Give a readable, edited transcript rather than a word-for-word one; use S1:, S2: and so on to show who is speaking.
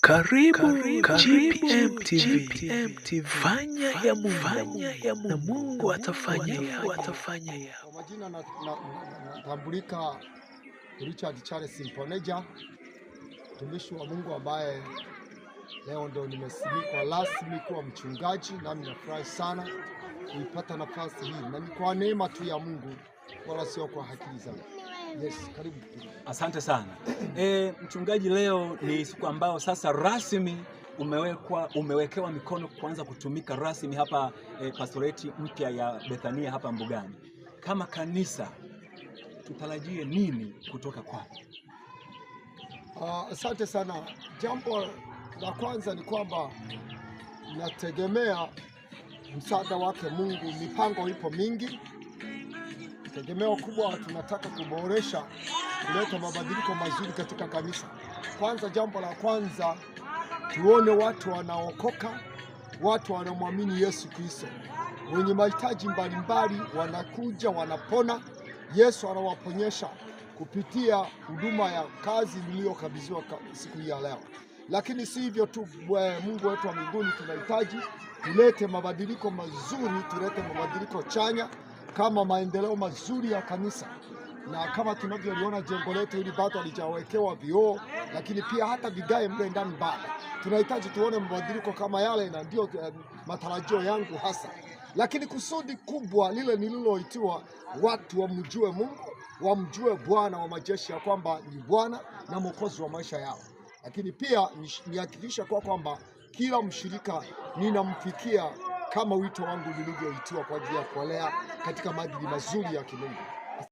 S1: Karibu GPM TV. Fanya ya Mungu na Mungu atafanya yako.
S2: Kwa majina natambulika Richard Charles Mponeja, mtumishi wa Mungu ambaye leo ndo nimesimikwa rasmi kuwa mchungaji, nami nafurahi sana kuipata nafasi hii, na ni kwa neema tu ya Mungu wala sio kwa akili zangu. Yes, karibu.
S3: Asante sana. Mchungaji, leo ni siku ambayo sasa rasmi umewekewa mikono kuanza kutumika rasmi hapa pastoreti mpya ya Bethania hapa Mbugani. Kama kanisa tutarajie nini kutoka kwako?
S2: Asante sana. Jambo la kwanza ni kwamba nategemea msaada wake Mungu. Mipango ipo mingi. Tegemeo kubwa, tunataka kuboresha, kuleta mabadiliko mazuri katika kanisa. Kwanza, jambo la kwanza, tuone watu wanaokoka, watu wanamwamini Yesu Kristo. Wenye mahitaji mbalimbali wanakuja, wanapona. Yesu anawaponyesha kupitia huduma ya kazi niliyokabidhiwa siku hii ya leo. Lakini si hivyo tu, Mungu wetu wa mbinguni, tunahitaji tulete mabadiliko mazuri, tulete mabadiliko chanya kama maendeleo mazuri ya kanisa. Na kama tunavyoliona jengo letu hili bado halijawekewa vioo, lakini pia hata vigae mle ndani bado. Tunahitaji tuone mabadiliko kama yale, na ndio matarajio yangu hasa. Lakini kusudi kubwa lile nililoitiwa, watu wamjue Mungu, wamjue Bwana wa majeshi, ya kwamba ni Bwana na Mwokozi wa maisha yao. Lakini pia nihakikisha kwamba kila mshirika ninamfikia kama wito wangu nilivyoitiwa kwa ajili ya kuwalea katika maadili mazuri ya kimungu.